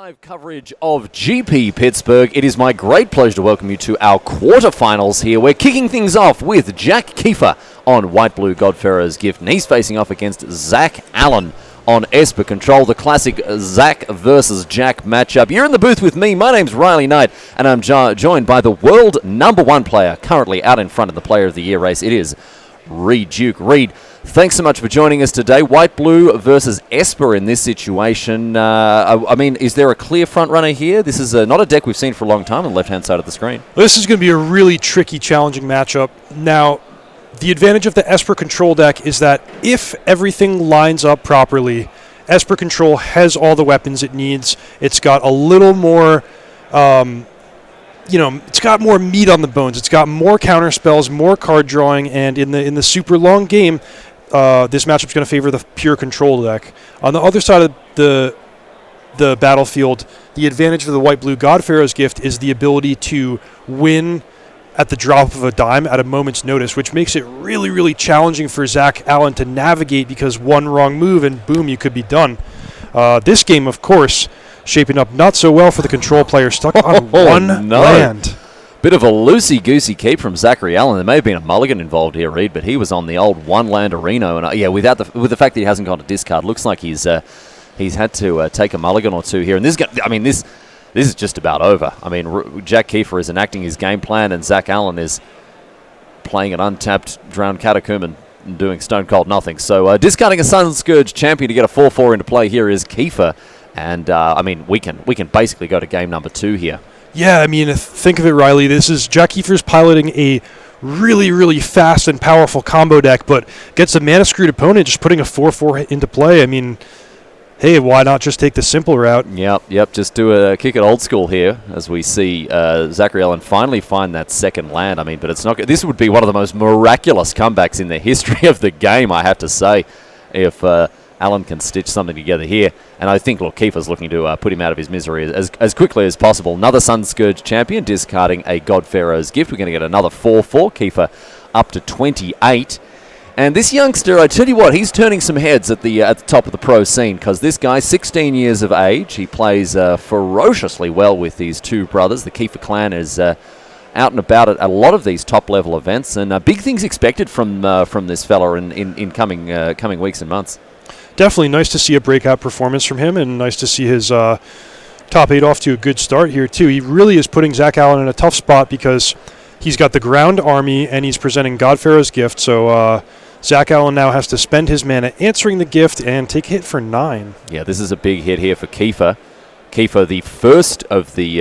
Live coverage of GP Pittsburgh. It is my great pleasure to welcome you to our quarterfinals here. We're kicking things off with Jack Kiefer on White Blue Godfarrow's Gift, and he's facing off against Zach Allen on Esper Control, the classic Zach versus Jack matchup. You're in the booth with me. My name's Riley Knight, and I'm joined by the world #1 player currently out in front of the Player of the Year race. It is Reed Duke. Reed, thanks so much for joining us today. White Blue versus Esper in this situation. I mean, is there a clear front runner here? This is not a deck we've seen for a long time on the left-hand side of the screen. This is going to be a really tricky, challenging matchup. Now, the advantage of the Esper Control deck is that if everything lines up properly, Esper Control has all the weapons it needs. It's got a little more... it's got more meat on the bones. It's got more counter spells, more card drawing, and in the super long game, this matchup's going to favor the pure control deck. On the other side of the battlefield, the advantage of the White Blue Godfarrow's Gift is the ability to win at the drop of a dime at a moment's notice, which makes it really, really challenging for Zach Allen to navigate, because one wrong move and boom, you could be done. This game, of course, shaping up not so well for the control player, stuck on one land. Bit of a loosey-goosey keep from Zachary Allen. There may have been a mulligan involved here, Reed, but he was on the old one-land arena. And with the fact that he hasn't got a discard, looks like he's had to take a mulligan or two here. And this is just about over. I mean, Jack Kiefer is enacting his game plan, and Zach Allen is playing an untapped Drowned Catacomb and doing stone cold nothing. So discarding a Sun Scourge champion to get a 4/4 into play here is Kiefer. And, we can basically go to game number 2 here. Yeah, I mean, think of it, Riley. This is Jack Kiefer's piloting a really, really fast and powerful combo deck, but gets a mana-screwed opponent just putting a 4/4 into play. I mean, hey, why not just take the simple route? Yep, just kick it old school here as we see Zachary Allen finally find that second land. I mean, but it's not. This would be one of the most miraculous comebacks in the history of the game, I have to say, if Allen can stitch something together here. And I think, Kiefer's looking to put him out of his misery as quickly as possible. Another Sun Scourge champion discarding a Godfarrow's Gift. We're going to get another 4/4. Kiefer up to 28. And this youngster, I tell you what, he's turning some heads at the top of the pro scene, because this guy, 16 years of age, he plays ferociously well with these two brothers. The Kiefer clan is out and about at a lot of these top-level events, and big things expected from this fella in coming weeks and months. Definitely nice to see a breakout performance from him, and nice to see his top 8 off to a good start here, too. He really is putting Zach Allen in a tough spot, because he's got the ground army, and he's presenting Godfarrow's Gift, so Zach Allen now has to spend his mana answering the gift and take a hit for 9. Yeah, this is a big hit here for Kiefer. Kiefer, the first of the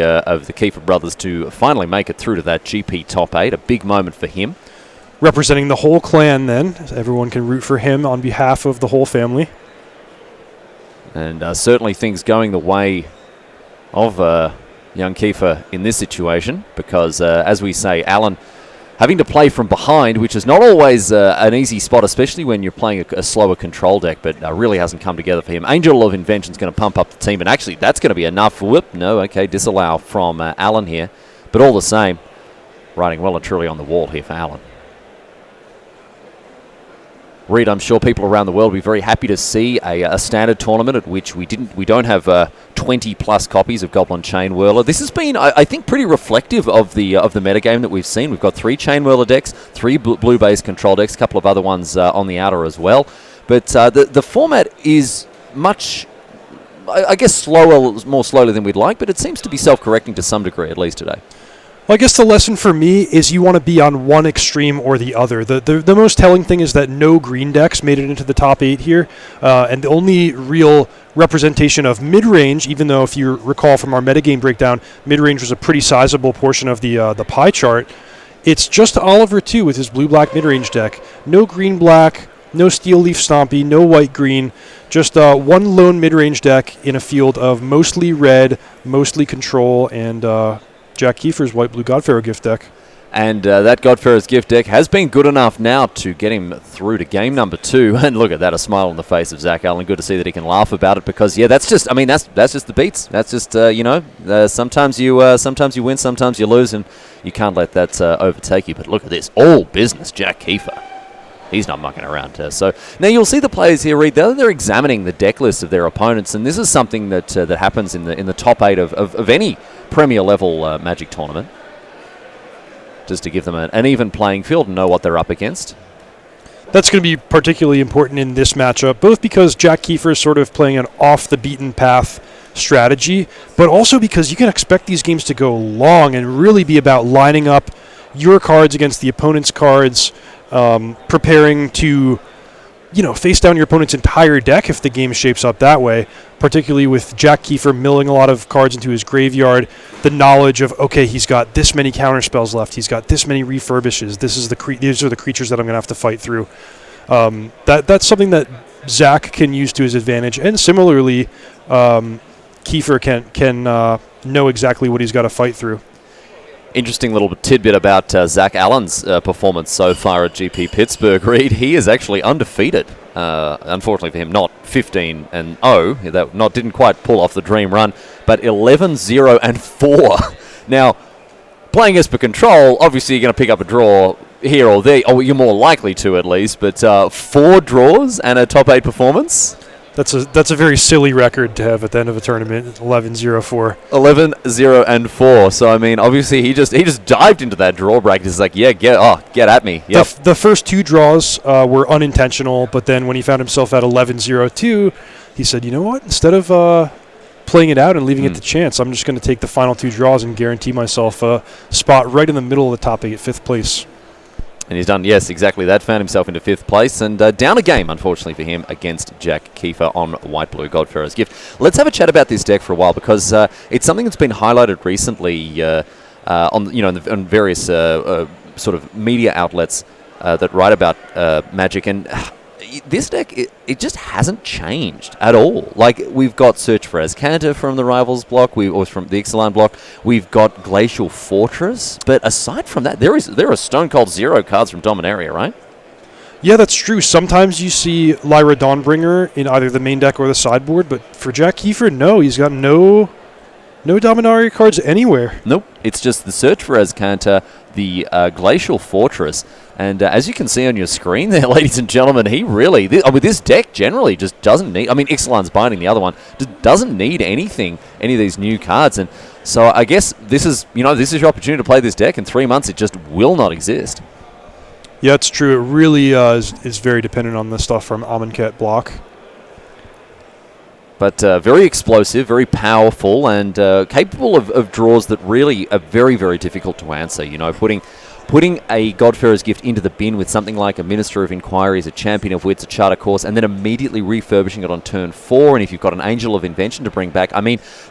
Kiefer brothers to finally make it through to that GP top 8, a big moment for him. Representing the whole clan, then. Everyone can root for him on behalf of the whole family. And certainly things going the way of young Kiefer in this situation, because, as we say, Allen having to play from behind, which is not always an easy spot, especially when you're playing a slower control deck, but really hasn't come together for him. Angel of Invention's going to pump up the team, and actually that's going to be enough. Whoop, no, okay, disallow from Allen here. But all the same, riding well and truly on the wall here for Allen. Reed, I'm sure people around the world will be very happy to see a standard tournament at which we don't have 20+ copies of Goblin Chain Whirler. This has been, I think, pretty reflective of the metagame that we've seen. We've got 3 Chain Whirler decks, 3 blue-based control decks, a couple of other ones on the outer as well. But the format is much, I guess, more slowly than we'd like, but it seems to be self-correcting to some degree, at least today. Well, I guess the lesson for me is you want to be on one extreme or the other. The most telling thing is that no green decks made it into the top 8 here, and the only real representation of mid-range, even though if you recall from our metagame breakdown, mid-range was a pretty sizable portion of the pie chart, it's just Oliver, too, with his blue-black mid-range deck. No green-black, no Steel Leaf Stompy, no white-green, just one lone mid-range deck in a field of mostly red, mostly control, and Jack Kiefer's White Blue Godfarrow Gift deck. And that Godfarrow's Gift deck has been good enough now to get him through to game number 2. And look at that, a smile on the face of Zach Allen. Good to see that he can laugh about it, because that's just the beats. That's just sometimes you win, sometimes you lose, and you can't let that overtake you. But look at this, all business, Jack Kiefer. He's not mucking around. So now you'll see the players here, Reed. They're examining the deck list of their opponents, and this is something that that happens in the top 8 of any Premier level Magic tournament, just to give them an even playing field and know what they're up against. That's going to be particularly important in this matchup, both because Jack Kiefer is sort of playing an off-the-beaten-path strategy, but also because you can expect these games to go long and really be about lining up your cards against the opponent's cards, preparing to, face down your opponent's entire deck if the game shapes up that way, particularly with Jack Kiefer milling a lot of cards into his graveyard, the knowledge of, okay, he's got this many counterspells left, he's got this many refurbishes, these are the creatures that I'm going to have to fight through. That's something that Zach can use to his advantage, and similarly, Kiefer can know exactly what he's got to fight through. Interesting little tidbit about Zach Allen's performance so far at GP Pittsburgh, Reed. He is actually undefeated. Unfortunately for him, not 15-0. That didn't quite pull off the dream run, but 11-0-4. Now, playing Esper Control, obviously you're going to pick up a draw here or there. Oh, you're more likely to at least, but 4 draws and a top 8 performance. That's a very silly record to have at the end of a tournament. 11-0-4. 11-0-4. So I mean, obviously he just dived into that draw bracket. He's like, yeah, get at me. Yep. The first 2 draws were unintentional, but then when he found himself at 11-0-2, he said, you know what? Instead of playing it out and leaving it to chance, I'm just going to take the final 2 draws and guarantee myself a spot right in the middle of the top 8, 5th place. And he's done, yes, exactly that. Found himself into 5th place and down a game, unfortunately for him, against Jack Kiefer on White-Blue Godfarrow's Gift. Let's have a chat about this deck for a while because it's something that's been highlighted recently on various sort of media outlets that write about Magic. And this deck, it just hasn't changed at all. Like, we've got Search for Azcanta from the Rivals block, or from the Ixalan block. We've got Glacial Fortress. But aside from that, there are Stone Cold 0 cards from Dominaria, right? Yeah, that's true. Sometimes you see Lyra Dawnbringer in either the main deck or the sideboard, but for Jack Kiefer, no. He's got no Dominaria cards anywhere. Nope. It's just the Search for Azcanta, the Glacial Fortress. And as you can see on your screen there, ladies and gentlemen, he really, with this deck generally just doesn't need, Ixalan's Binding, the other one, just doesn't need any of these new cards. And so I guess this is your opportunity to play this deck. In 3 months, it just will not exist. Yeah, it's true. It really is very dependent on the stuff from Amonkhet block. But very explosive, very powerful, and capable of draws that really are very, very difficult to answer. Putting a Godfarrow's Gift into the bin with something like a Minister of Inquiries, a Champion of Wits, a Charter Course, and then immediately refurbishing it on turn 4, and if you've got an Angel of Invention to bring back,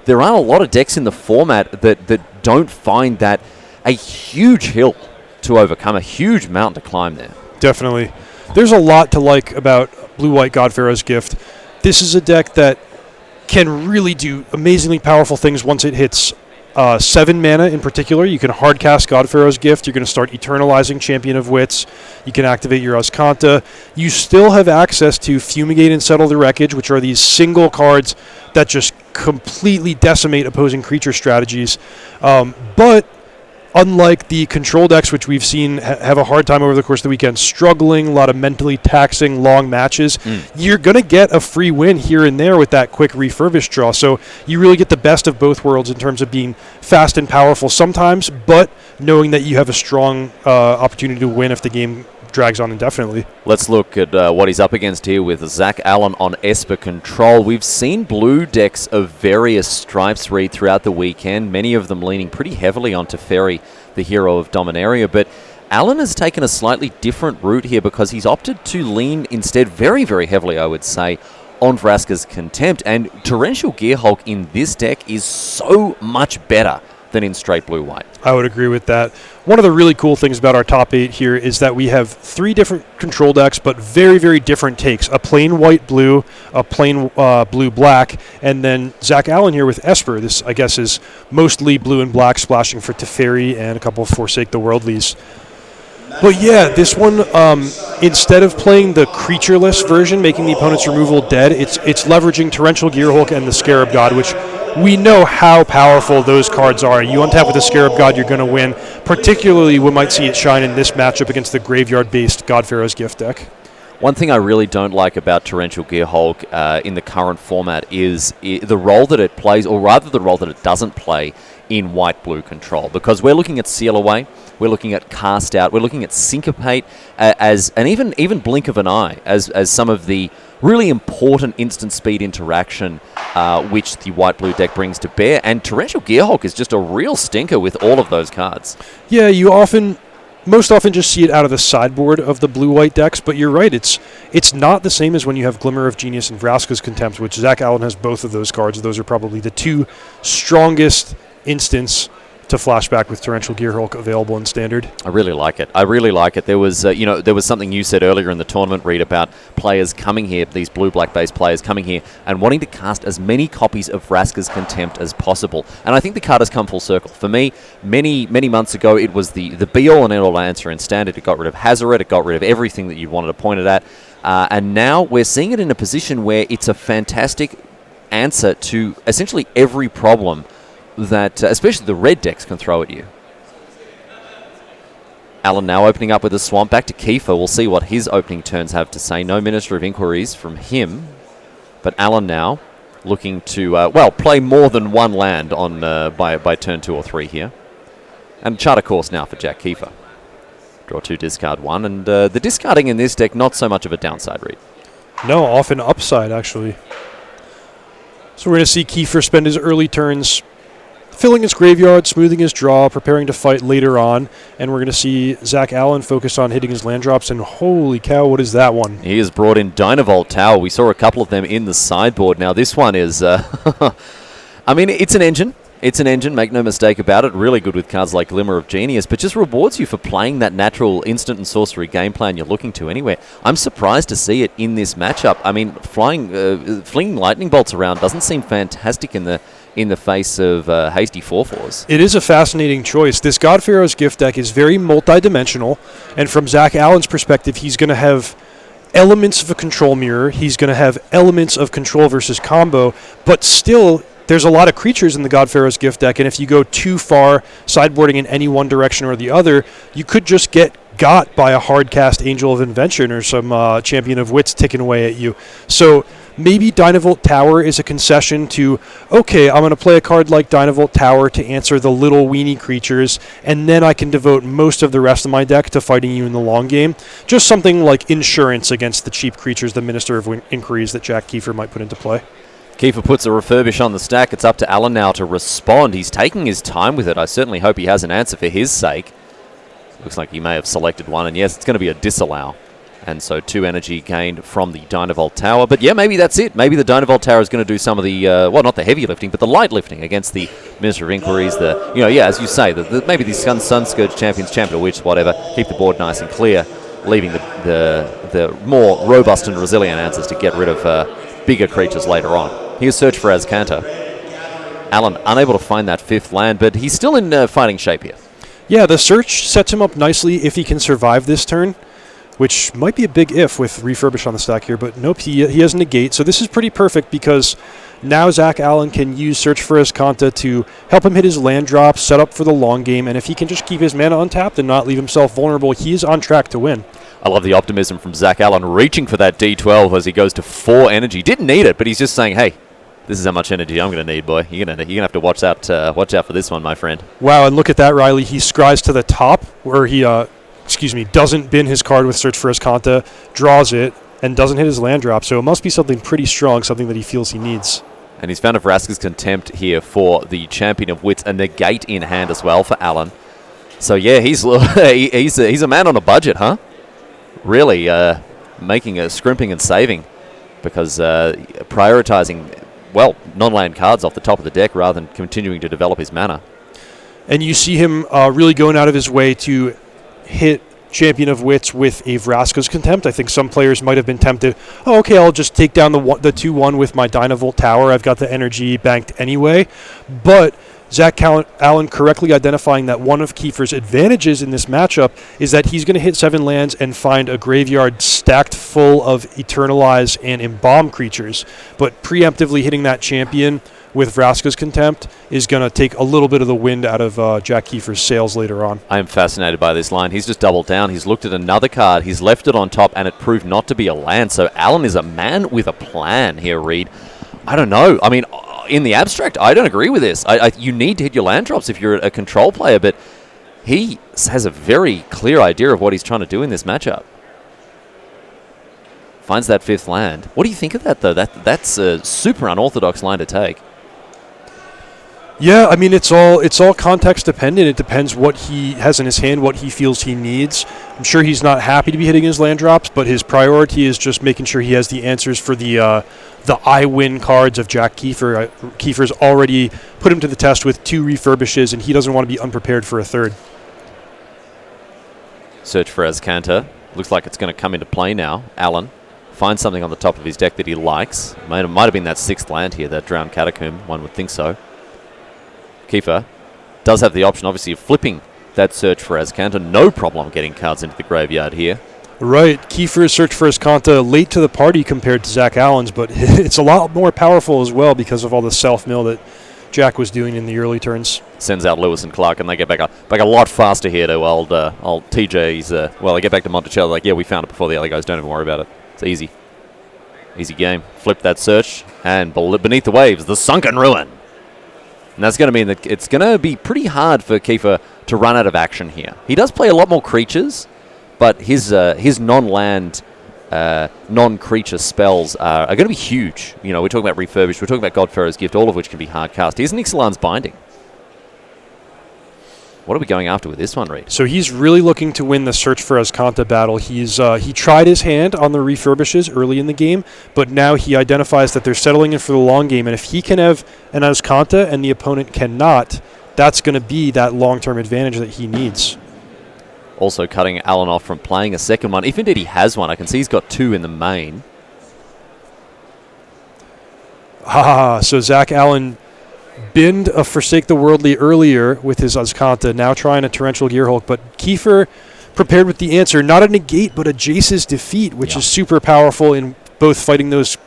there aren't a lot of decks in the format that don't find that a huge hill to overcome, a huge mountain to climb there. Definitely. There's a lot to like about Blue-White Godfarrow's Gift. This is a deck that can really do amazingly powerful things once it hits 7 mana in particular. You can hardcast Godfarrow's Gift. You're going to start eternalizing Champion of Wits. You can activate your Azcanta. You still have access to Fumigate and Settle the Wreckage, which are these single cards that just completely decimate opposing creature strategies. But unlike the control decks, which we've seen have a hard time over the course of the weekend, struggling, a lot of mentally taxing long matches, you're going to get a free win here and there with that quick refurbish draw. So you really get the best of both worlds in terms of being fast and powerful sometimes, but knowing that you have a strong opportunity to win if the game drags on indefinitely. Let's look at what he's up against here with Zach Allen on Esper Control. We've seen blue decks of various stripes read throughout the weekend, many of them leaning pretty heavily on Teferi, the hero of Dominaria, but Allen has taken a slightly different route here because he's opted to lean instead very, very heavily, I would say, on Vraska's Contempt, and Torrential Gearhulk in this deck is so much better than in straight blue-white. I would agree with that. One of the really cool things about our top 8 here is that we have 3 different control decks, but very, very different takes. A plain white-blue, a plain blue-black, and then Zach Allen here with Esper. This, I guess, is mostly blue and black, splashing for Teferi and a couple of Forsake the Worldlies. But yeah, this one, instead of playing the creatureless version, making the opponent's removal dead, it's leveraging Torrential Gearhulk and the Scarab God, which we know how powerful those cards are. You untap with a Scarab God, you're going to win. Particularly, we might see it shine in this matchup against the graveyard-based God Pharaoh's Gift deck. One thing I really don't like about Torrential Gearhulk in the current format is the role that it plays, or rather the role that it doesn't play in white-blue control. Because we're looking at Seal Away, we're looking at Cast Out, we're looking at Syncopate, and even Blink of an Eye as some of the really important instant speed interaction which the white-blue deck brings to bear. And Torrential Gearhulk is just a real stinker with all of those cards. Yeah, you most often just see it out of the sideboard of the blue-white decks, but you're right, it's not the same as when you have Glimmer of Genius and Vraska's Contempt, which Zach Allen has both of those cards. Those are probably the two strongest instants to flashback with Torrential Gearhulk available in Standard. I really like it. There was, there was something you said earlier in the tournament, Reed, about players coming here, these blue-black based players coming here and wanting to cast as many copies of Vraska's Contempt as possible. And I think the card has come full circle. For me, many months ago, it was the be-all and end-all answer in Standard. It got rid of Hazoret, it got rid of everything that you wanted to point it at. And now we're seeing it in a position where it's a fantastic answer to essentially every problem that especially the red decks can throw at you. Alan now opening up with a Swamp. Back to Kiefer. We'll see what his opening turns have to say. No Minister of Inquiries from him. But Alan now looking to, play more than one land on by turn 2 or 3 here. And Charter Course now for Jack Kiefer. Draw 2, discard 1. And the discarding in this deck, not so much of a downside, Reed. No, often upside, actually. So we're going to see Kiefer spend his early turns filling his graveyard, smoothing his draw, preparing to fight later on. And we're going to see Zach Allen focus on hitting his land drops. And holy cow, what is that one? He has brought in Dynavolt Tower. We saw a couple of them in the sideboard. Now this one is, I mean, it's an engine. It's an engine, make no mistake about it. Really good with cards like Glimmer of Genius, but just rewards you for playing that natural instant and sorcery game plan you're looking to anywhere. I'm surprised to see it in this matchup. I mean, flinging lightning bolts around doesn't seem fantastic in the face of hasty 4/4s. It is a fascinating choice. This God Pharaoh's Gift deck is very multi-dimensional, and from Zach Allen's perspective, he's going to have elements of a control mirror. He's going to have elements of control versus combo, but still, there's a lot of creatures in the God Pharaoh's Gift deck, and if you go too far sideboarding in any one direction or the other, you could just get got by a hard-cast Angel of Invention or some Champion of Wits ticking away at you. So maybe Dynavolt Tower is a concession to, okay, I'm going to play a card like Dynavolt Tower to answer the little weenie creatures, and then I can devote most of the rest of my deck to fighting you in the long game. Just something like insurance against the cheap creatures, the Minister of Inquiries that Jack Kiefer might put into play. Kiefer puts a refurbish on the stack. It's up to Alan now to respond. He's taking his time with it. I certainly hope he has an answer for his sake. Looks like he may have selected one, and yes, it's going to be a disallow. And so 2 energy gained from the Dynavolt Tower. But yeah, maybe that's it. Maybe the Dynavolt Tower is going to do some of the, not the heavy lifting, but the light lifting against the Minister of Inquiries. As you say, maybe the Sun Scourge Champions, Champion of Witch, whatever, keep the board nice and clear, leaving the more robust and resilient answers to get rid of bigger creatures later on. Here's Search for Azcanta. Alan unable to find that 5th land, but he's still in fighting shape here. Yeah, the search sets him up nicely if he can survive this turn, which might be a big if with Refurbish on the stack here, but nope, he has Negate. So this is pretty perfect because now Zach Allen can use Search for Azcanta to help him hit his land drop, set up for the long game, and if he can just keep his mana untapped and not leave himself vulnerable, he is on track to win. I love the optimism from Zach Allen, reaching for that D12 as he goes to 4 energy. Didn't need it, but he's just saying, hey, this is how much energy I'm going to need, boy. You're gonna have to watch out for this one, my friend. Wow, and look at that, Riley. He scries to the top where he, doesn't bin his card with Search for Azcanta, draws it, and doesn't hit his land drop. So it must be something pretty strong, something that he feels he needs. And he's found a Vraska's Contempt here for the Champion of Wits, a Negate in hand as well for Alan. So yeah, he's a man on a budget, huh? Really making a scrimping and saving because prioritizing non-land cards off the top of the deck rather than continuing to develop his mana. And you see him really going out of his way to hit Champion of Wits with a Vraska's Contempt. I think some players might have been tempted, I'll just take down the 2-1 with my Dynavolt Tower. I've got the energy banked anyway. But Zach Allen correctly identifying that one of Kiefer's advantages in this matchup is that he's going to hit 7 lands and find a graveyard stacked full of Eternalize and Embalm creatures. But preemptively hitting that champion with Vraska's Contempt is going to take a little bit of the wind out of Jack Kiefer's sails later on. I am fascinated by this line. He's just doubled down. He's looked at another card. He's left it on top, and it proved not to be a land. So Alan is a man with a plan here, Reed. I don't know. I mean, in the abstract, I don't agree with this. You need to hit your land drops if you're a control player, but he has a very clear idea of what he's trying to do in this matchup. Finds that 5th land. What do you think of that, though? That's a super unorthodox line to take. Yeah, I mean, it's all context dependent. It depends what he has in his hand, what he feels he needs. I'm sure he's not happy to be hitting his land drops, but his priority is just making sure he has the answers for the I win cards of Jack Kiefer. Kiefer's already put him to the test with 2 refurbishes, and he doesn't want to be unprepared for a 3rd. Search for Azcanta. Looks like it's going to come into play now. Alan finds something on the top of his deck that he likes. Might have been that 6th land here, that Drowned Catacomb. One would think so. Kiefer does have the option, obviously, of flipping that Search for Azcanta. No problem getting cards into the graveyard here. Right. Kiefer's Search for Azcanta late to the party compared to Zach Allen's, but it's a lot more powerful as well because of all the self-mill that Jack was doing in the early turns. Sends out Lewis and Clark, and they get back a lot faster here to old TJ's. They get back to Monticello, like, yeah, we found it before the other guys. Don't even worry about it. It's easy. Easy game. Flip that Search, and beneath the waves, the Sunken Ruin. And that's going to mean that it's going to be pretty hard for Kiefer to run out of action here. He does play a lot more creatures, but his non-land, non-creature spells are going to be huge. You know, we're talking about Refurbished, we're talking about Godfarrow's Gift, all of which can be hard cast. Here's Nixalan's Binding. What are we going after with this one, Reed? So he's really looking to win the Search for Azcanta battle. He tried his hand on the refurbishes early in the game, but now he identifies that they're settling in for the long game, and if he can have an Azcanta and the opponent cannot, that's going to be that long-term advantage that he needs. Also cutting Alan off from playing a second one. If indeed he has one, I can see he's got 2 in the main. So Zach Allen binned a Forsake the Worldly earlier with his Azcanta, now trying a Torrential Gearhulk, but Kiefer prepared with the answer, not a negate, but a Jace's Defeat, which is super powerful in both fighting those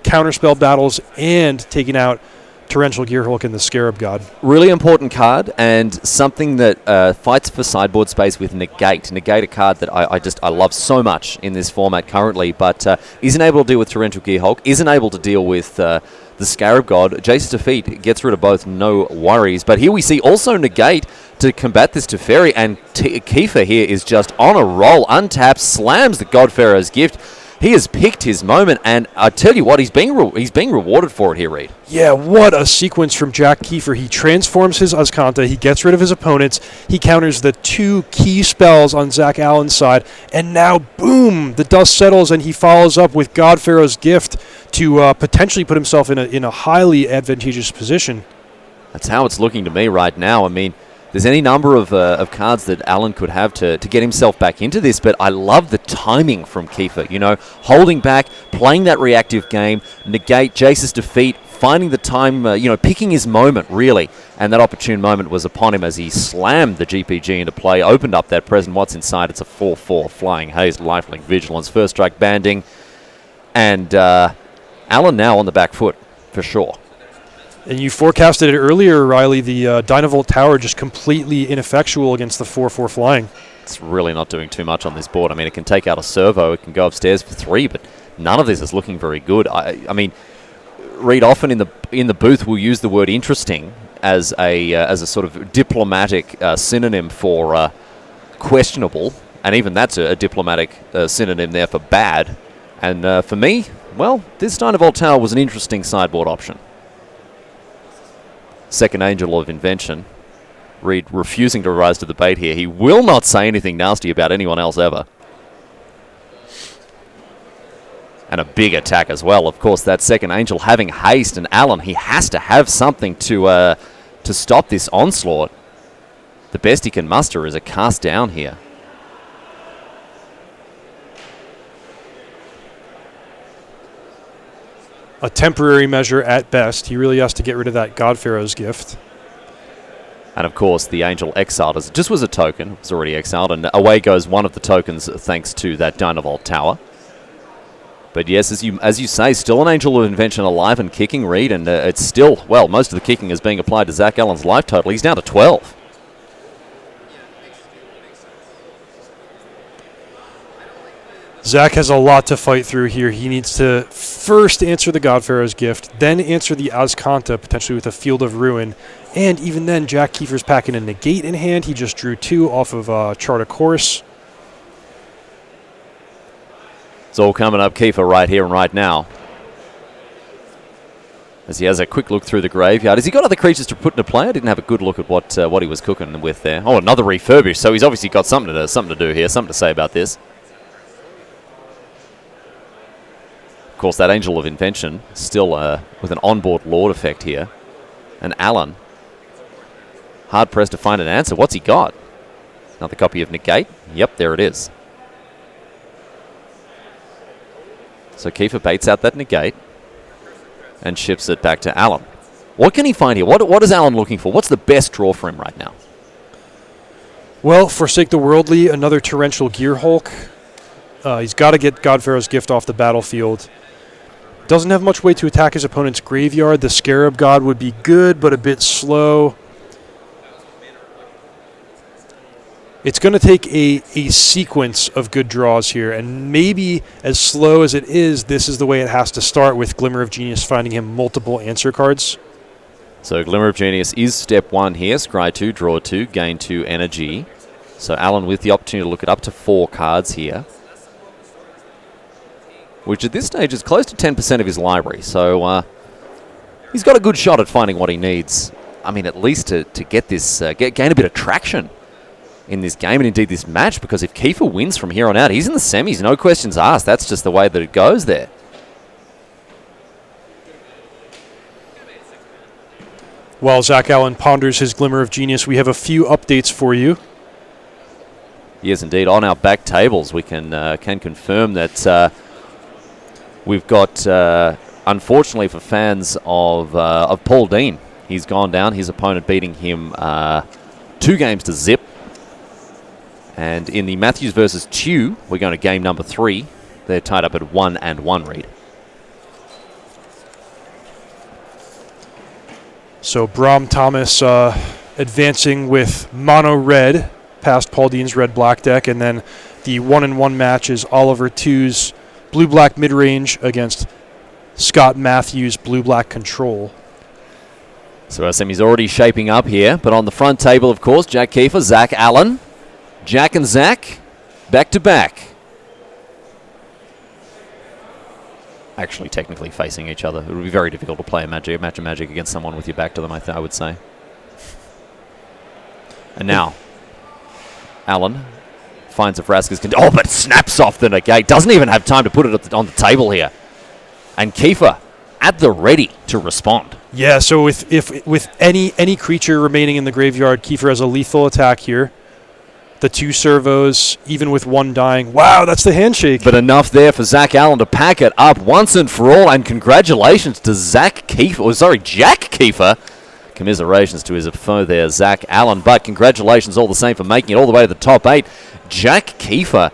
counterspell battles and taking out Torrential Gearhulk and the Scarab God. Really important card, and something that fights for sideboard space with Negate. Negate, a card that I love so much in this format currently, but isn't able to deal with Torrential Gearhulk, isn't able to deal with the Scarab God. Jace's Defeat gets rid of both, no worries. But here we see also Negate to combat this Teferi, and Kiefer here is just on a roll. Untaps, slams the Godfarrow's Gift. He has picked his moment, and I tell you what, he's being rewarded for it here, Reed. Yeah, what a sequence from Jack Kiefer. He transforms his Azcanta, he gets rid of his opponents, he counters the 2 key spells on Zach Allen's side, and now, boom, the dust settles, and he follows up with Godfarrow's Gift to potentially put himself in a highly advantageous position. That's how it's looking to me right now. I mean, there's any number of cards that Alan could have to get himself back into this, but I love the timing from Kiefer. You know, holding back, playing that reactive game, negate Jace's Defeat, finding the time, picking his moment, really. And that opportune moment was upon him as he slammed the GPG into play, opened up that present. What's inside? It's a 4/4 Flying Haze, Lifelink Vigilance, First Strike Banding. And Alan now on the back foot, for sure. And you forecasted it earlier, Riley, the Dynavolt Tower just completely ineffectual against the 4/4 Flying. It's really not doing too much on this board. I mean, it can take out a servo, it can go upstairs for 3, but none of this is looking very good. I mean, Reed, often in the booth will use the word interesting as a sort of diplomatic synonym for questionable, and even that's a diplomatic synonym there for bad. And for me, well, this Dynavolt Tower was an interesting sideboard option. Second Angel of Invention. Reed refusing to rise to the bait here. He will not say anything nasty about anyone else ever. And a big attack as well. Of course, that Second Angel having haste, and Alan, he has to have something to stop this onslaught. The best he can muster is a cast down here. A temporary measure at best. He really has to get rid of that Godfarrow's Gift. And of course, the Angel exiled as it just was a token. It was already exiled, and away goes one of the tokens thanks to that Dynavolt Tower. But yes, as you say, still an Angel of Invention alive and kicking, Reed, and it's still, well, most of the kicking is being applied to Zach Allen's life total. He's down to 12. Zach has a lot to fight through here. He needs to first answer the God Pharaoh's gift, then answer the Azcanta, potentially with a Field of Ruin. And even then, Jack Kiefer's packing a Negate in hand. He just drew 2 off of Chart a Course. It's all coming up Kiefer right here and right now. As he has a quick look through the graveyard. Has he got other creatures to put into play? I didn't have a good look at what he was cooking with there. Oh, another refurbish. So he's obviously got something to do here, something to say about this. Of course, that Angel of Invention still with an onboard Lord effect here. And Allen, hard-pressed to find an answer. What's he got? Another copy of Negate? Yep, there it is. So Kiefer baits out that Negate and ships it back to Allen. What can he find here? What is Allen looking for? What's the best draw for him right now? Well, forsake the worldly, another torrential Gear Hulk. He's got to get God Pharaoh's gift off the battlefield. Doesn't have much way to attack his opponent's graveyard. The Scarab God would be good, but a bit slow. It's going to take a sequence of good draws here, and maybe as slow as it is, this is the way it has to start, with Glimmer of Genius finding him multiple answer cards. So Glimmer of Genius is step 1 here. Scry 2, draw 2, gain 2 energy. So Allen with the opportunity to look at up to 4 cards here, which at this stage is close to 10% of his library. So he's got a good shot at finding what he needs. I mean, at least to get this, gain a bit of traction in this game and indeed this match, because if Kiefer wins from here on out, he's in the semis, no questions asked. That's just the way that it goes there. While Zach Allen ponders his Glimmer of Genius, we have a few updates for you. Yes, indeed. On our back tables, we can confirm that we've got, unfortunately for fans of Paul Dean, he's gone down. His opponent beating him 2 games to zip. And in the Matthews versus Chew, we're going to game number 3. They're tied up at 1-1, Reed. So Brahm Thomas advancing with mono red past Paul Dean's red-black deck, and then the 1-1 match is Oliver 2's blue-black mid-range against Scott Matthews' blue-black control. So our semi's already shaping up here, but on the front table, of course, Jack Kiefer, Zach Allen. Jack and Zach, back-to-back. Actually, technically facing each other. It would be very difficult to play a match of Magic against someone with your back to them, I would say. And now, Allen finds a Vraska's... Oh, but snaps off the Negate. Doesn't even have time to put it on the table here. And Kiefer at the ready to respond. Yeah, so with any creature remaining in the graveyard, Kiefer has a lethal attack here. The 2 servos, even with 1 dying. Wow, that's the handshake. But enough there for Zach Allen to pack it up once and for all. And congratulations to Jack Kiefer. Commiserations to his foe there, Zach Allen. But congratulations all the same for making it all the way to the top 8. Jack Kiefer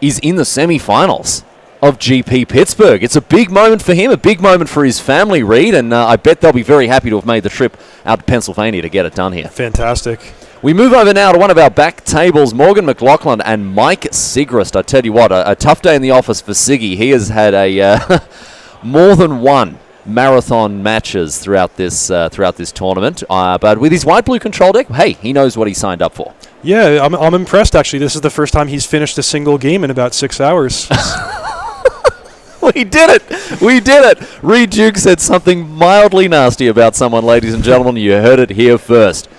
is in the semifinals of GP Pittsburgh. It's a big moment for him, a big moment for his family, Reed. And I bet they'll be very happy to have made the trip out to Pennsylvania to get it done here. Fantastic. We move over now to one of our back tables, Morgan McLaughlin and Mike Sigrist. I tell you what, a tough day in the office for Siggy. He has had a more than 1 marathon matches throughout this tournament. But with his white-blue control deck, hey, he knows what he signed up for. Yeah, I'm impressed, actually. This is the first time he's finished a single game in about 6 hours. We did it! We did it! Reed Duke said something mildly nasty about someone, ladies and gentlemen. You heard it here first.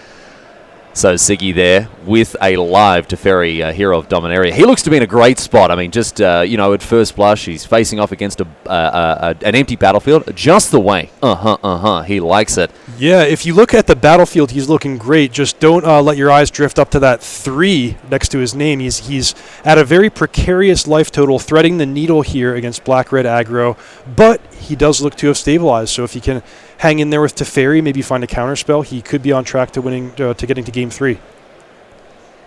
So Siggy there with a live Teferi, Hero of Dominaria. He looks to be in a great spot. I mean, just, at first blush, he's facing off against an empty battlefield. Just the way. He likes it. Yeah, if you look at the battlefield, he's looking great. Just don't let your eyes drift up to that 3 next to his name. He's at a very precarious life total, threading the needle here against black-red aggro, but he does look to have stabilized. So if he can hang in there with Teferi, maybe find a counterspell, he could be on track to winning, to getting to Game 3.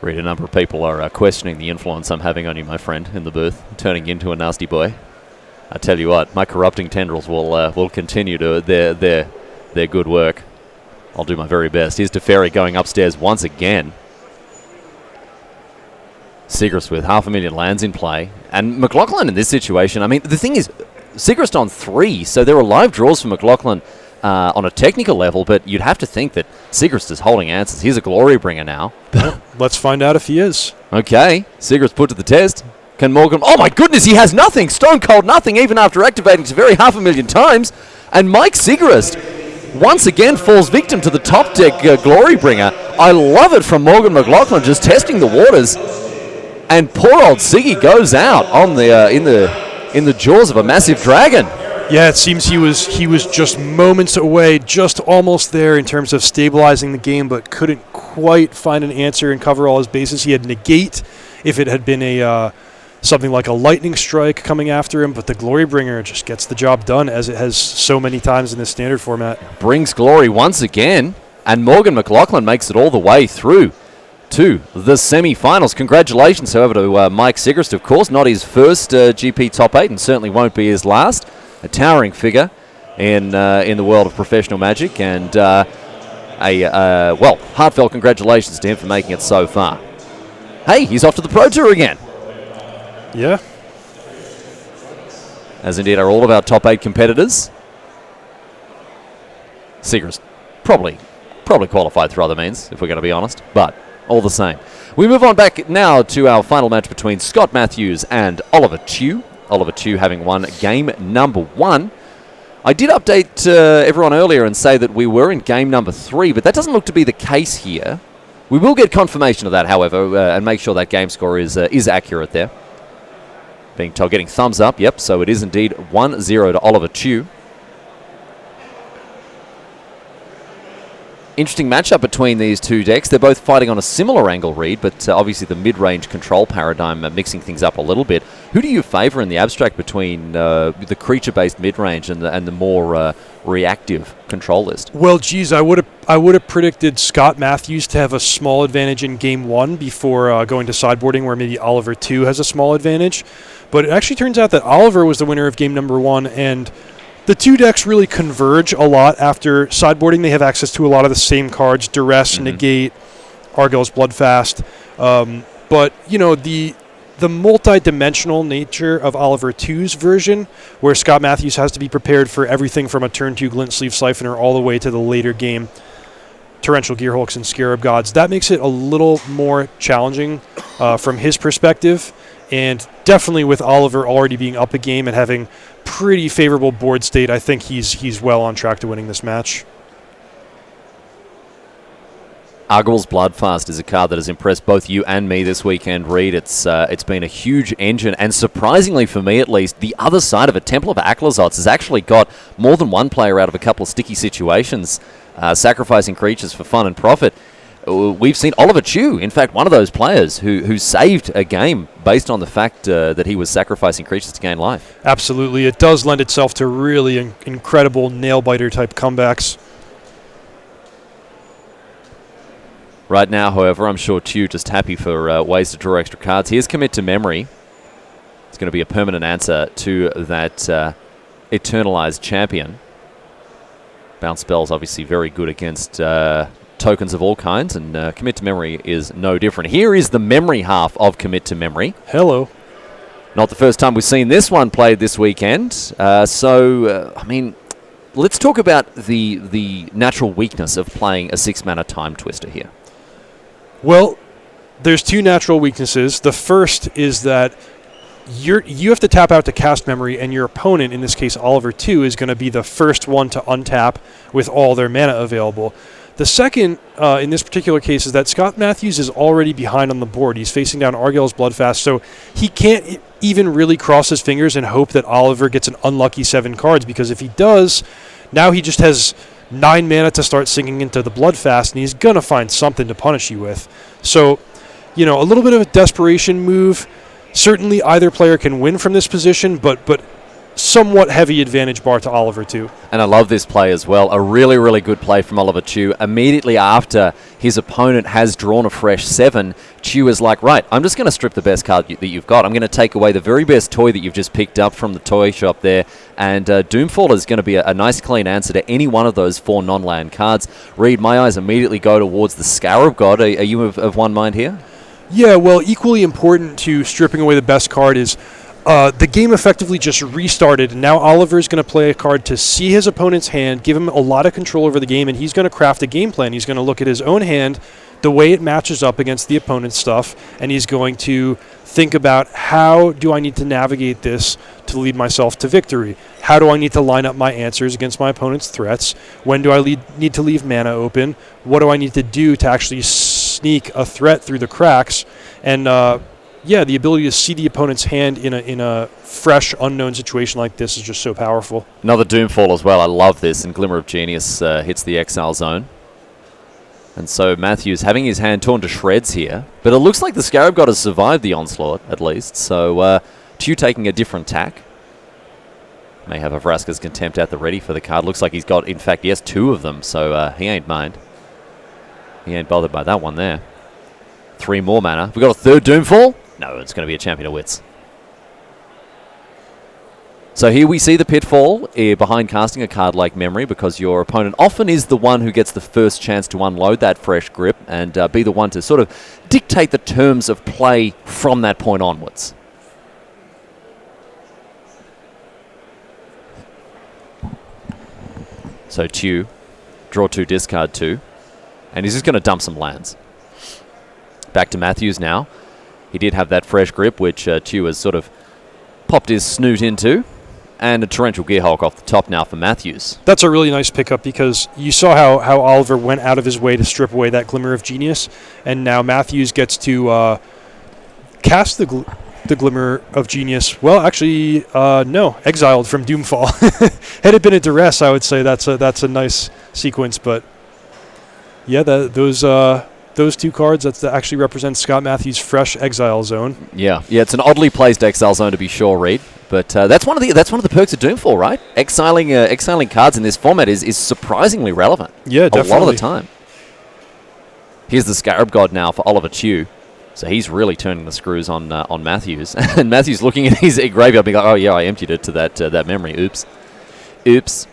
Read, a number of people are questioning the influence I'm having on you, my friend, in the booth, turning into a nasty boy. I tell you what, my corrupting tendrils will continue to their good work. I'll do my very best. Here's Teferi going upstairs once again. Sigrist with 500,000 lands in play. And McLaughlin in this situation, I mean, the thing is, Sigrist on 3, so there are live draws for McLaughlin on a technical level, but you'd have to think that Sigrist is holding answers. He's a glory bringer now. Let's find out if he is. Okay, Sigrist put to the test. Can Morgan... Oh my goodness, he has nothing! Stone cold nothing, even after activating Teferi 500,000 times. And Mike Sigrist once again falls victim to the top deck glory bringer. I love it from Morgan McLaughlin, just testing the waters. And poor old Siggy goes out on the in the jaws of a massive dragon. Yeah, it seems he was just moments away, just almost there in terms of stabilizing the game, but couldn't quite find an answer and cover all his bases. He had negate if it had been a something like a lightning strike coming after him, but the glory bringer just gets the job done, as it has so many times in this standard format. Brings glory once again, and Morgan McLaughlin makes it all the way through to the semi-finals. Congratulations, however, to Mike Sigrist, of course. Not his first GP top 8, and certainly won't be his last. A towering figure in the world of professional Magic, and well, heartfelt congratulations to him for making it so far. Hey, he's off to the Pro Tour again. Yeah. As indeed are all of our top 8 competitors. Sigrist probably qualified through other means, if we're going to be honest, but all the same. We move on back now to our final match between Scott Matthews and Oliver Tew. Oliver Tew having won game number 1. I did update everyone earlier and say that we were in game number 3, but that doesn't look to be the case here. We will get confirmation of that, however, and make sure that game score is accurate there. Being told, getting thumbs up, yep, so it is indeed 1-0 to Oliver Tew. Interesting matchup between these two decks. They're both fighting on a similar angle read, but obviously the mid-range control paradigm mixing things up a little bit. Who do you favour in the abstract between the creature-based mid-range and the more reactive control list? Well, geez, I would have predicted Scott Matthews to have a small advantage in game 1 before going to sideboarding, where maybe Oliver Tew has a small advantage. But it actually turns out that Oliver was the winner of game number 1, and the two decks really converge a lot after sideboarding. They have access to a lot of the same cards: Duress, Negate, Argyll's Bloodfast. But, you know, the multi-dimensional nature of Oliver Tew's version, where Scott Matthews has to be prepared for everything from a turn 2 Glint Sleeve Siphoner all the way to the later game Torrential Gearhulks and Scarab Gods. That makes it a little more challenging from his perspective. And definitely with Oliver already being up a game and having pretty favorable board state, I think he's well on track to winning this match. Argyll's Bloodfast is a card that has impressed both you and me this weekend, Reed. It's been a huge engine, and surprisingly for me at least, the other side of it, Temple of Aklazots, has actually got more than one player out of a couple of sticky situations, sacrificing creatures for fun and profit. We've seen Oliver Tew, in fact, one of those players who saved a game based on the fact that he was sacrificing creatures to gain life. Absolutely. It does lend itself to really incredible nail-biter type comebacks. Right now, however, I'm sure Tew just happy for ways to draw extra cards. Here's Commit to Memory. It's going to be a permanent answer to that Eternalized Champion. Bounce spells obviously very good against tokens of all kinds, and Commit to Memory is no different. Here is the memory half of Commit to Memory. Hello. Not the first time we've seen this one played this weekend. I mean, let's talk about the natural weakness of playing a 6-mana Time Twister here. Well, there's two natural weaknesses. The first is that you have to tap out to cast memory, and your opponent, in this case Oliver Tew, is going to be the first one to untap with all their mana available. The second, in this particular case, is that Scott Matthews is already behind on the board. He's facing down Argyll's Bloodfast, so he can't even really cross his fingers and hope that Oliver gets an unlucky 7 cards, because if he does, now he just has 9 mana to start sinking into the Bloodfast, and he's going to find something to punish you with. So, you know, a little bit of a desperation move. Certainly either player can win from this position, but somewhat heavy advantage bar to Oliver Tew. And I love this play as well. A really, really good play from Oliver Tew. Immediately after his opponent has drawn a fresh 7, Chew is like, right, I'm just going to strip the best card that you've got. I'm going to take away the very best toy that you've just picked up from the toy shop there. And Doomfall is going to be a nice, clean answer to any one of those 4 non-land cards. Reed, my eyes immediately go towards the Scarab God. Are you of one mind here? Yeah, well, equally important to stripping away the best card is the game effectively just restarted, and now Oliver is going to play a card to see his opponent's hand, give him a lot of control over the game, and he's going to craft a game plan. He's going to look at his own hand, the way it matches up against the opponent's stuff, and he's going to think about how do I need to navigate this to lead myself to victory? How do I need to line up my answers against my opponent's threats? When do I need to leave mana open? What do I need to do to actually sneak a threat through the cracks? And the ability to see the opponent's hand in a fresh, unknown situation like this is just so powerful. Another Doomfall as well. I love this. And Glimmer of Genius hits the exile zone. And so Matthews having his hand torn to shreds here. But it looks like the Scarab God has survived the onslaught, at least. So Tew taking a different tack. May have a Vraska's Contempt at the ready for the card. Looks like he's got, in fact, yes, 2 of them. So he ain't mind. He ain't bothered by that one there. 3 more mana. We've got a third Doomfall. No, it's going to be a Champion of Wits. So here we see the pitfall behind casting a card like Memory, because your opponent often is the one who gets the first chance to unload that fresh grip and be the one to sort of dictate the terms of play from that point onwards. So Tew, draw 2, discard 2, and he's just going to dump some lands. Back to Matthews now. He did have that fresh grip, which Tew has sort of popped his snoot into. And a Torrential Gearhulk off the top now for Matthews. That's a really nice pickup, because you saw how Oliver went out of his way to strip away that Glimmer of Genius, and now Matthews gets to cast the Glimmer of Genius. Well, actually, no, exiled from Doomfall. Had it been a duress, I would say that's a nice sequence, but yeah, those 2 cards that actually represent Scott Matthews' fresh exile zone. Yeah, it's an oddly placed exile zone to be sure, Reed. But that's one of the perks of Doomfall, right? Exiling cards in this format is surprisingly relevant. Yeah, definitely. A lot of the time. Here's the Scarab God now for Oliver Tew. So he's really turning the screws on Matthews. And Matthews looking at his graveyard being like, oh yeah, I emptied it to that memory. Oops.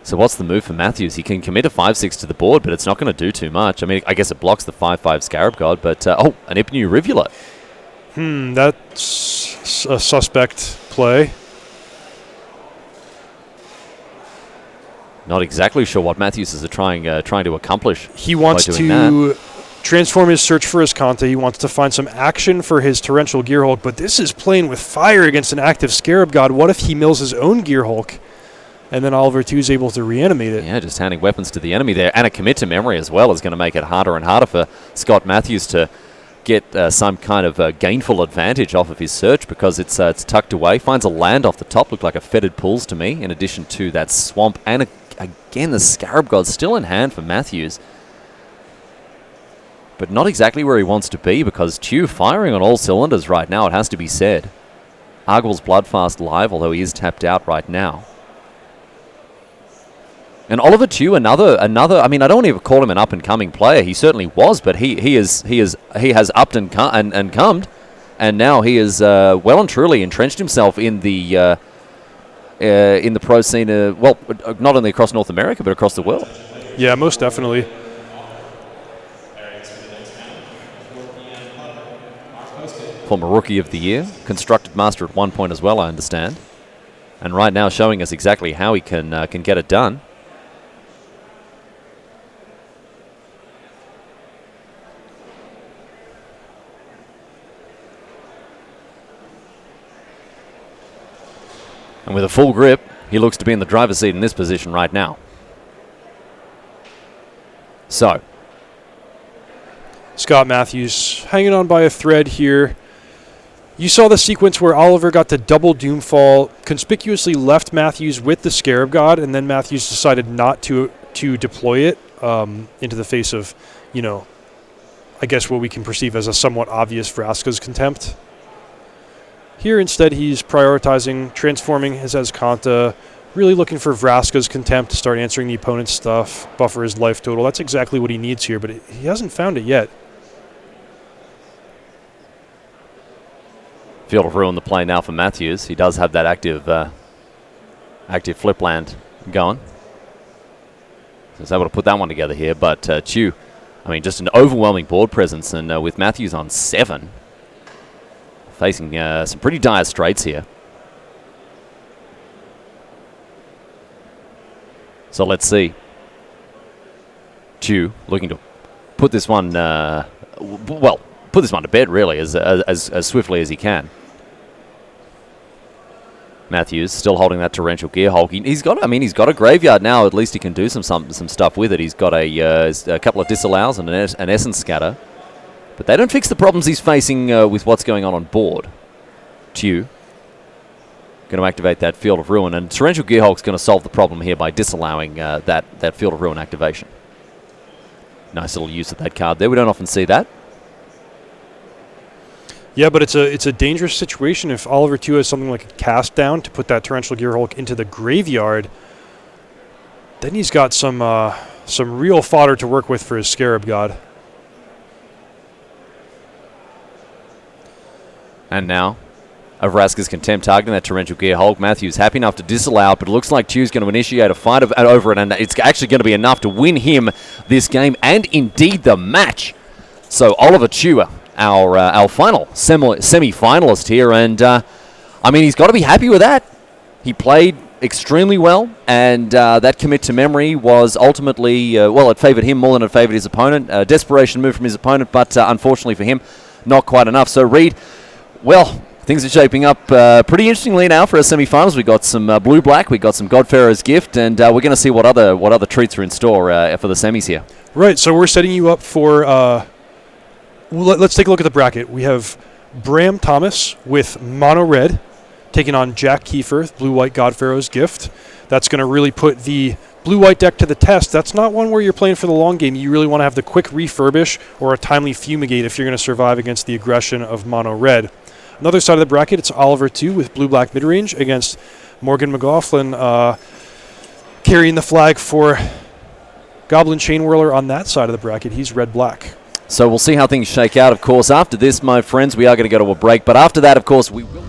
So what's the move for Matthews? He can commit a 5/6 to the board, but it's not going to do too much. I mean, I guess it blocks the 5/5 Scarab God, but an Ipnu Rivulet. That's a suspect play. Not exactly sure what Matthews is trying to accomplish. He wants to transform his search for his Kanta. He wants to find some action for his Torrential Gearhulk, but this is playing with fire against an active Scarab God. What if he mills his own Gearhulk? And then Oliver Tew is able to reanimate it. Yeah, just handing weapons to the enemy there. And a commit to memory as well is going to make it harder and harder for Scott Matthews to get some kind of gainful advantage off of his search, because it's tucked away. Finds a land off the top, looked like a Fetid Pools to me, in addition to that swamp. And again, the Scarab God's still in hand for Matthews. But not exactly where he wants to be, because Tew firing on all cylinders right now, it has to be said. Argwell's Bloodfast live, although he is tapped out right now. And Oliver Tew, another. I mean, I don't even call him an up-and-coming player. He certainly was, but he has upped and comed, and now he is well and truly entrenched himself in the pro scene. Well, not only across North America, but across the world. Yeah, most definitely. Former Rookie of the Year, Constructed Master at one point as well, I understand, and right now showing us exactly how he can get it done. And with a full grip, he looks to be in the driver's seat in this position right now. So, Scott Matthews hanging on by a thread here. You saw the sequence where Oliver got to double Doomfall, conspicuously left Matthews with the Scarab God, and then Matthews decided not to deploy it into the face of, I guess what we can perceive as a somewhat obvious Vraska's Contempt. Here, instead, he's prioritizing transforming his Azcanta, Really looking for Vraska's Contempt to start answering the opponent's stuff, buffer his life total. That's exactly what he needs here, but he hasn't found it yet. Field of Ruin the play now for Matthews. He does have that active flip land going. So he's able to put that one together here, but Chu, I mean, just an overwhelming board presence, and with Matthews on 7, facing some pretty dire straights here. So let's see. Chu looking to put this one, put this one to bed really as swiftly as he can. Matthews still holding that torrential gear hulk. He's got a graveyard now. At least he can do some stuff with it. He's got a couple of disallows and an essence scatter, but they don't fix the problems he's facing with what's going on board. Chu going to activate that Field of Ruin, and torrential gear hulk's going to solve the problem here by disallowing that Field of Ruin activation. Nice little use of that card there. We don't often see that. Yeah, but it's a dangerous situation if Oliver 2 has something like a cast down to put that Torrential Gear Hulk into the graveyard. Then he's got some real fodder to work with for his Scarab God. And now, Vraska's Contempt targeting that Torrential Gear Hulk. Matthews happy enough to disallow it, but it looks like Chu's going to initiate a fight over it, and it's actually going to be enough to win him this game and indeed the match. So Oliver Chu, our final semi-finalist here, and I mean, he's got to be happy with that. He played extremely well, and that commit to memory was ultimately, it favoured him more than it favoured his opponent. Desperation move from his opponent, but unfortunately for him, not quite enough. So Reed, well, things are shaping up pretty interestingly now for our semi-finals. We've got some blue-black, we've got some Godpharaoh's Gift, and we're going to see what other treats are in store for the semis here. Right, so we're setting you up for... let's take a look at the bracket. We have Bram Thomas with Mono Red taking on Jack Kiefer, Blue-White Godpharaoh's Gift. That's going to really put the Blue-White deck to the test. That's not one where you're playing for the long game. You really want to have the quick refurbish or a timely fumigate if you're going to survive against the aggression of Mono Red. Another side of the bracket, it's Oliver 2 with Blue-Black Midrange against Morgan McLaughlin carrying the flag for Goblin Chain Whirler on that side of the bracket. He's Red-Black. So we'll see how things shake out, of course. After this, my friends, we are going to go to a break. But after that, of course, we will...